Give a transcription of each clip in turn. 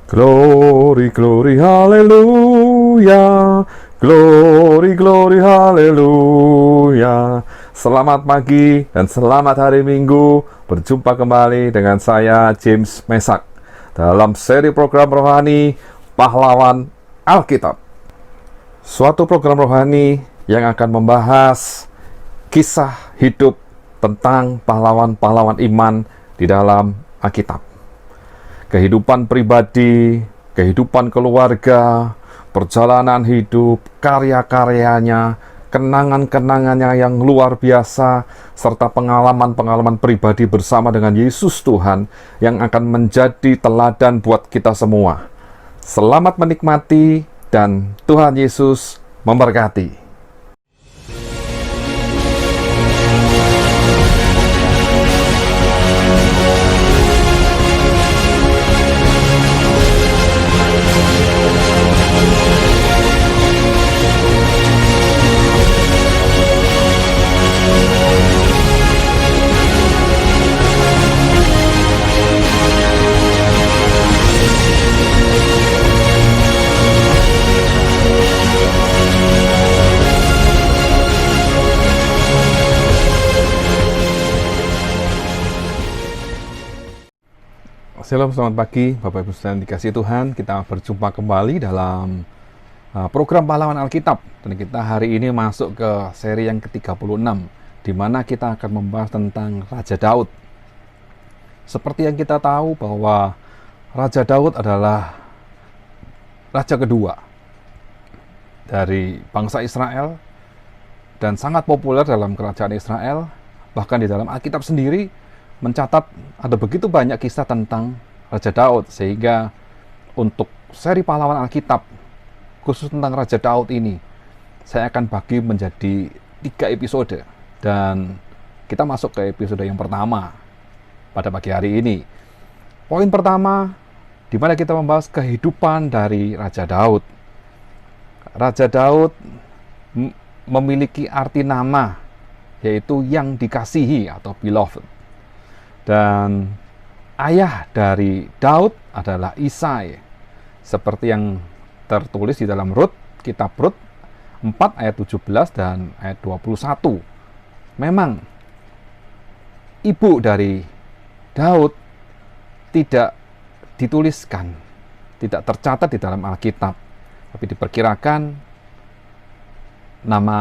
Glory, glory, haleluya. Glory, glory, haleluya. Selamat pagi dan selamat hari Minggu. Berjumpa kembali dengan saya, James Mesak, dalam seri program rohani Pahlawan Alkitab. Suatu program rohani yang akan membahas kisah hidup tentang pahlawan-pahlawan iman di dalam Alkitab. Kehidupan pribadi, kehidupan keluarga, perjalanan hidup, karya-karyanya, kenangan-kenangannya yang luar biasa, serta pengalaman-pengalaman pribadi bersama dengan Yesus Tuhan yang akan menjadi teladan buat kita semua. Selamat menikmati dan Tuhan Yesus memberkati. Shalom, selamat pagi Bapak Ibu sekalian dikasihi Tuhan. Kita berjumpa kembali dalam program Pahlawan Alkitab. Dan kita hari ini masuk ke seri yang ke-36, di mana kita akan membahas tentang Raja Daud. Seperti yang kita tahu bahwa Raja Daud adalah raja kedua dari bangsa Israel dan sangat populer dalam kerajaan Israel. Bahkan di dalam Alkitab sendiri mencatat ada begitu banyak kisah tentang Raja Daud, sehingga untuk seri pahlawan Alkitab khusus tentang Raja Daud ini saya akan bagi menjadi 3 episode, dan kita masuk ke episode yang pertama pada pagi hari ini. Poin pertama, di mana kita membahas kehidupan dari Raja Daud. Raja Daud memiliki arti nama, yaitu yang dikasihi atau beloved. Dan ayah dari Daud adalah Isai, seperti yang tertulis di dalam Rut, kitab Rut 4 ayat 17 dan ayat 21. Memang ibu dari Daud tidak dituliskan, tidak tercatat di dalam Alkitab, tapi diperkirakan nama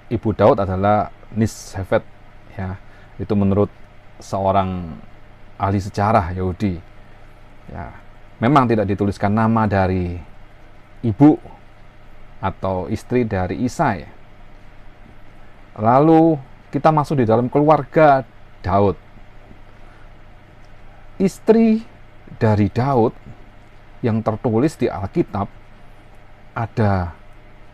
ibu Daud adalah Nishefet, ya, itu menurut seorang ahli sejarah Yahudi. Ya, memang tidak dituliskan nama dari ibu atau istri dari Isai. Lalu kita masuk di dalam keluarga Daud. Istri dari Daud yang tertulis di Alkitab ada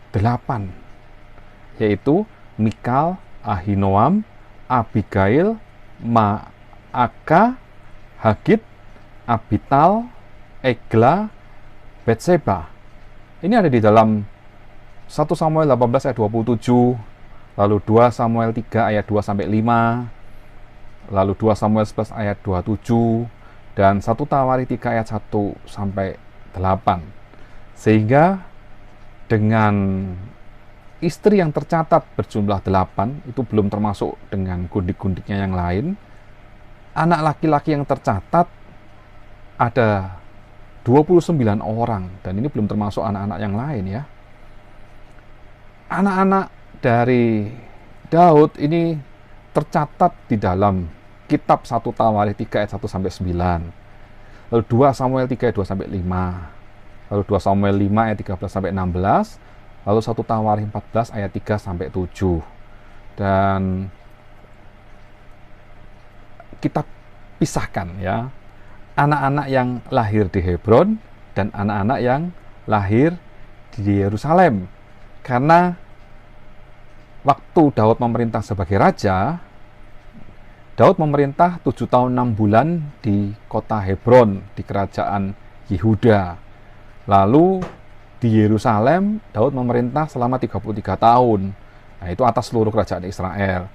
8, yaitu Mikal, Ahinoam, Abigail, Maaka, Hagit, Abital, Egla, Betseba. Ini ada di dalam 1 Samuel 18 ayat 27, lalu 2 Samuel 3 ayat 2-5, lalu 2 Samuel 11 ayat 27, dan 1 Tawarikh 3 ayat 1-8. Sehingga dengan istri yang tercatat berjumlah 8, itu belum termasuk dengan gundik-gundiknya yang lain. Anak laki-laki yang tercatat ada 29 orang, dan ini belum termasuk anak-anak yang lain, ya. Anak-anak dari Daud ini tercatat di dalam kitab 1 Tawarikh 3 ayat 1-9, lalu 2 Samuel 3 ayat 2-5, lalu 2 Samuel 5 ayat 13-16, lalu 1 Tawarikh 14 ayat 3-7. Dan kita pisahkan, ya, anak-anak yang lahir di Hebron dan anak-anak yang lahir di Yerusalem. Karena waktu Daud memerintah sebagai raja, Daud memerintah 7 tahun 6 bulan di kota Hebron, di kerajaan Yehuda. Lalu di Yerusalem, Daud memerintah selama 33 tahun. Nah, itu atas seluruh kerajaan Israel.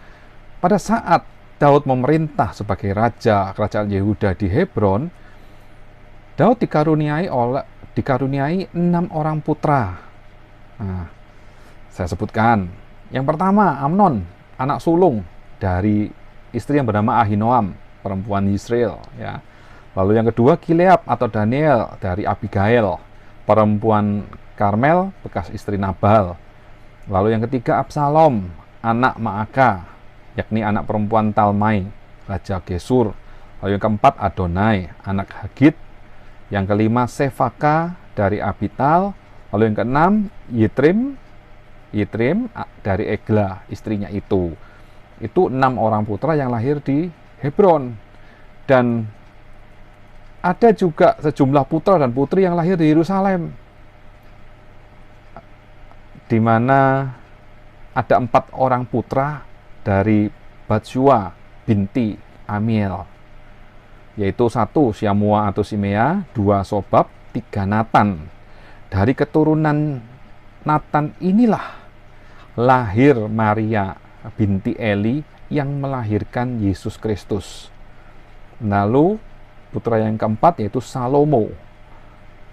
Pada saat Daud memerintah sebagai raja kerajaan Yehuda di Hebron, Daud dikaruniai 6 orang putra. Nah, saya sebutkan. Yang pertama, Amnon, anak sulung dari istri yang bernama Ahinoam, perempuan Yisrael, ya. Lalu yang kedua, Gilead atau Daniel dari Abigail, perempuan Karmel, bekas istri Nabal. Lalu yang ketiga, Absalom, anak Maaka, yakni anak perempuan Talmai, raja Gesur. Lalu yang keempat, Adonai, anak Hagit. Yang kelima, Sefaka dari Abital. Lalu yang keenam, Yitrim dari Egla, istrinya itu. Itu 6 orang putra yang lahir di Hebron. Dan ada juga sejumlah putra dan putri yang lahir di Yerusalem, di mana ada 4 orang putra dari Batsua binti Amiel, yaitu 1 Syamua atau Simea, 2 Sobab, 3 Natan. Dari keturunan Natan inilah lahir Maria binti Eli yang melahirkan Yesus Kristus. Lalu putra yang keempat yaitu Salomo.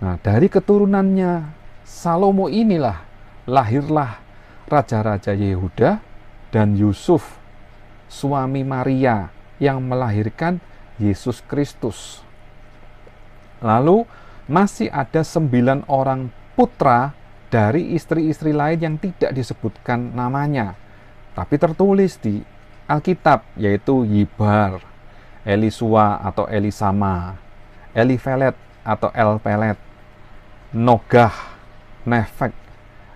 Nah, dari keturunannya Salomo inilah lahirlah raja-raja Yehuda dan Yusuf, suami Maria, yang melahirkan Yesus Kristus. Lalu masih ada 9 orang putra dari istri-istri lain yang tidak disebutkan namanya, tapi tertulis di Alkitab, yaitu Yibar, Elisua atau Elisama, Elifelet atau Elpelet, Nogah, Nefek,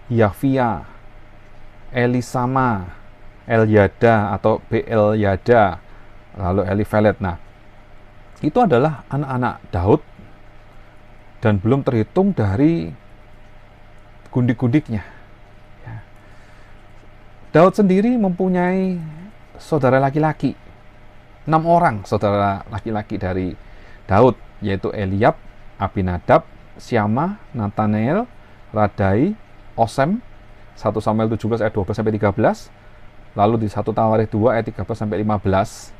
Yafia, Elisama, Elyada atau Beelyada, lalu Elifelet. Nah, itu adalah anak-anak Daud dan belum terhitung dari gundik-gundiknya. Daud sendiri mempunyai saudara laki-laki, 6 orang saudara laki-laki dari Daud, yaitu Eliab, Abinadab, Syama, Nathanael, Radai, Osem, 1 Samuel 17 ayat 12-13, lalu di 1 Tawarikh 2 ayat 13-15,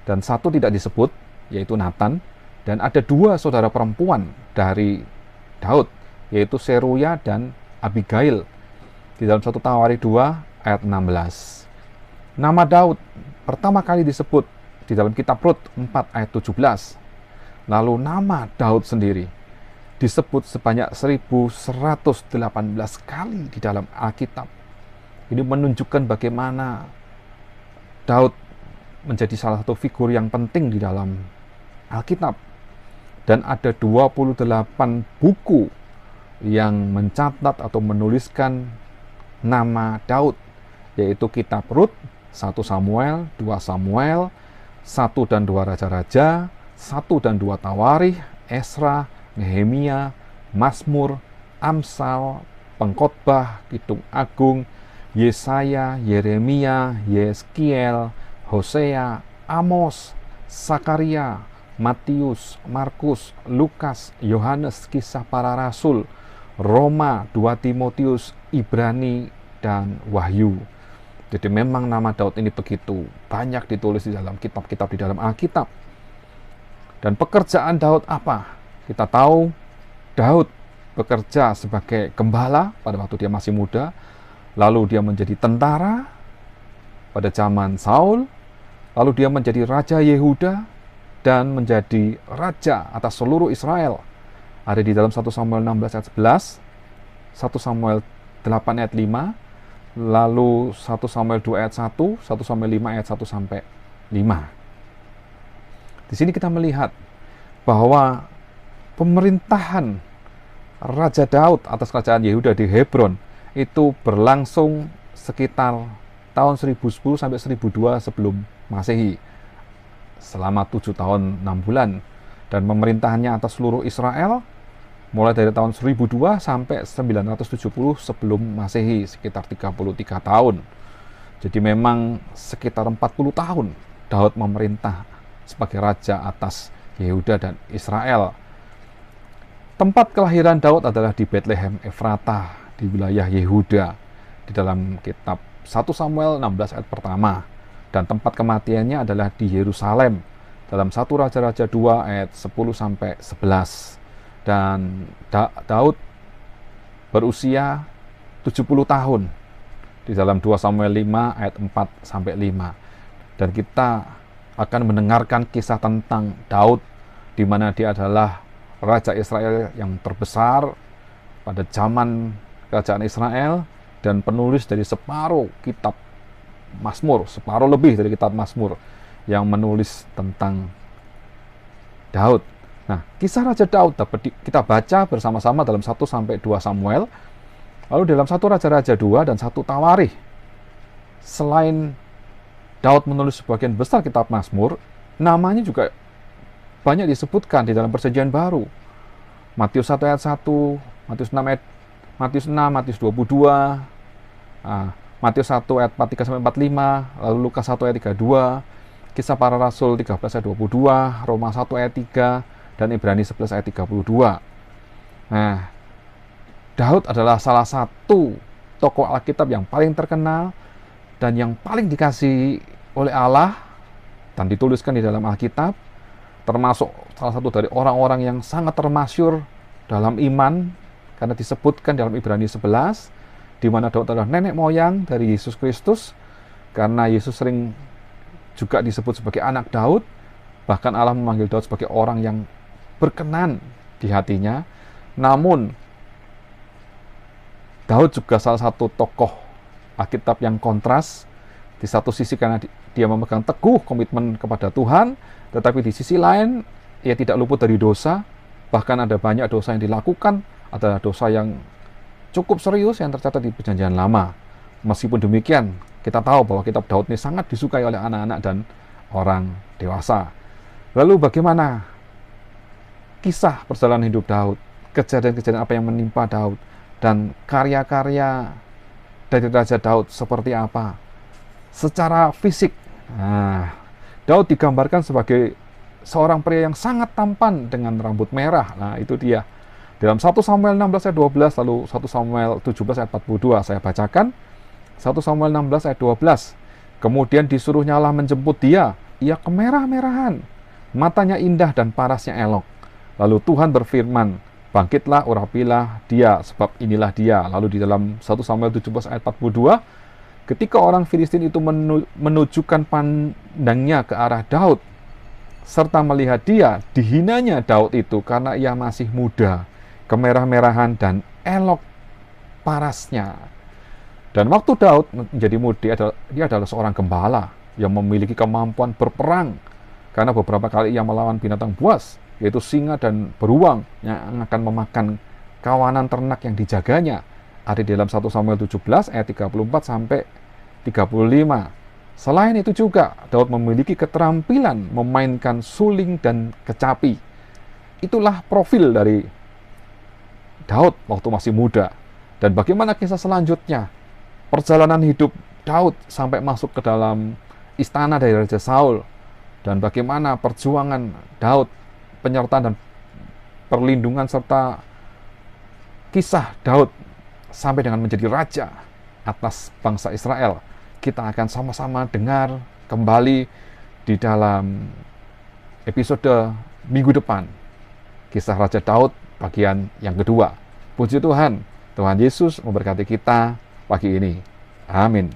dan 1 tidak disebut, yaitu Nathan, dan ada 2 saudara perempuan dari Daud, yaitu Seruya dan Abigail, di dalam 1 Tawarikh 2 ayat 16. Nama Daud pertama kali disebut di dalam kitab Rut 4 ayat 17. Lalu nama Daud sendiri disebut sebanyak 1118 kali di dalam Alkitab. Ini menunjukkan bagaimana Daud menjadi salah satu figur yang penting di dalam Alkitab. Dan ada 28 buku yang mencatat atau menuliskan nama Daud, yaitu kitab Rut, 1 Samuel, 2 Samuel, 1 dan 2 Raja-Raja, 1 dan 2 Tawarikh, Esra, Nehemia, Mazmur, Amsal, Pengkhotbah, Kidung Agung, Yesaya, Yeremia, Yeskiel, Hosea, Amos, Sakaria, Matius, Markus, Lukas, Yohanes, Kisah Para Rasul, Roma, 2 Timotius, Ibrani, dan Wahyu. Jadi memang nama Daud ini begitu banyak ditulis di dalam kitab-kitab di dalam Alkitab. Dan pekerjaan Daud apa? Kita tahu Daud bekerja sebagai gembala pada waktu dia masih muda, lalu dia menjadi tentara pada zaman Saul, lalu dia menjadi raja Yehuda dan menjadi raja atas seluruh Israel. Ada di dalam 1 Samuel 16 ayat 11, 1 Samuel 8 ayat 5, lalu 1 Samuel 2 ayat 1, 1 Samuel 5 ayat 1 sampai 5. Di sini kita melihat bahwa pemerintahan Raja Daud atas kerajaan Yehuda di Hebron itu berlangsung sekitar tahun 1010 sampai 1002 sebelum Masehi, selama 7 tahun 6 bulan, dan pemerintahannya atas seluruh Israel mulai dari tahun 1002 sampai 970 sebelum Masehi, sekitar 33 tahun. Jadi memang sekitar 40 tahun Daud memerintah sebagai raja atas Yehuda dan Israel. Tempat kelahiran Daud adalah di Bethlehem Efratah di wilayah Yehuda di dalam kitab 1 Samuel 16 ayat pertama, dan tempat kematiannya adalah di Yerusalem dalam 1 Raja-Raja 2 ayat 10 sampai 11. Dan Daud berusia 70 tahun di dalam 2 Samuel 5 ayat 4 sampai 5. Dan kita akan mendengarkan kisah tentang Daud, di mana dia adalah Raja Israel yang terbesar pada zaman kerajaan Israel, dan penulis dari separuh kitab Mazmur, separuh lebih dari kitab Mazmur yang menulis tentang Daud. Nah, kisah Raja Daud dapat kita baca bersama-sama dalam 1 sampai 2 Samuel. Lalu dalam 1 Raja-Raja 2 dan 1 Tawarikh, selain Daud menulis sebagian besar kitab Mazmur, namanya juga banyak disebutkan di dalam Perjanjian Baru. Matius 1 ayat 1, Matius 6, Matius 22, Matius 1 ayat 43 sampai 45, lalu Lukas 1 ayat 32, Kisah Para Rasul 13 ayat 22, Roma 1 ayat 3, dan Ibrani 11 ayat 32. Nah, Daud adalah salah satu tokoh Alkitab yang paling terkenal dan yang paling dikasihi oleh Allah dan dituliskan di dalam Alkitab, termasuk salah satu dari orang-orang yang sangat termasyur dalam iman, karena disebutkan dalam Ibrani 11, di mana Daud adalah nenek moyang dari Yesus Kristus, karena Yesus sering juga disebut sebagai anak Daud. Bahkan Allah memanggil Daud sebagai orang yang berkenan di hatinya. Namun Daud juga salah satu tokoh Alkitab yang kontras. Di satu sisi karena dia memegang teguh komitmen kepada Tuhan, tetapi di sisi lain ia tidak luput dari dosa. Bahkan ada banyak dosa yang dilakukan, adalah dosa yang cukup serius yang tercatat di Perjanjian Lama. Meskipun demikian, kita tahu bahwa kitab Daud ini sangat disukai oleh anak-anak dan orang dewasa. Lalu bagaimana kisah perjalanan hidup Daud, kejadian-kejadian apa yang menimpa Daud, dan karya-karya dari Raja Daud seperti apa secara fisik? Nah, Daud digambarkan sebagai seorang pria yang sangat tampan dengan rambut merah. Nah, itu dia. Dalam 1 Samuel 16 ayat 12, lalu 1 Samuel 17 ayat 42, saya bacakan. 1 Samuel 16 ayat 12. Kemudian disuruhnya Allah menjemput dia. Ia kemerah-merahan, matanya indah dan parasnya elok. Lalu Tuhan berfirman, bangkitlah, urapilah dia, sebab inilah dia. Lalu di dalam 1 Samuel 17 ayat 42, ketika orang Filistin itu menunjukkan pandangnya ke arah Daud, serta melihat dia, dihinanya Daud itu karena ia masih muda, kemerah-merahan dan elok parasnya. Dan waktu Daud menjadi muda, dia adalah seorang gembala yang memiliki kemampuan berperang, karena beberapa kali ia melawan binatang buas, yaitu singa dan beruang yang akan memakan kawanan ternak yang dijaganya. Ada di dalam 1 Samuel 17 ayat 34 sampai 35. Selain itu juga, Daud memiliki keterampilan memainkan suling dan kecapi. Itulah profil dari Daud waktu masih muda. Dan bagaimana kisah selanjutnya? Perjalanan hidup Daud sampai masuk ke dalam istana dari Raja Saul. Dan bagaimana perjuangan Daud, penyertaan dan perlindungan, serta kisah Daud sampai dengan menjadi raja atas bangsa Israel. Kita akan sama-sama dengar kembali di dalam episode minggu depan. Kisah Raja Daud bagian yang kedua. Puji Tuhan, Tuhan Yesus memberkati kita pagi ini. Amin.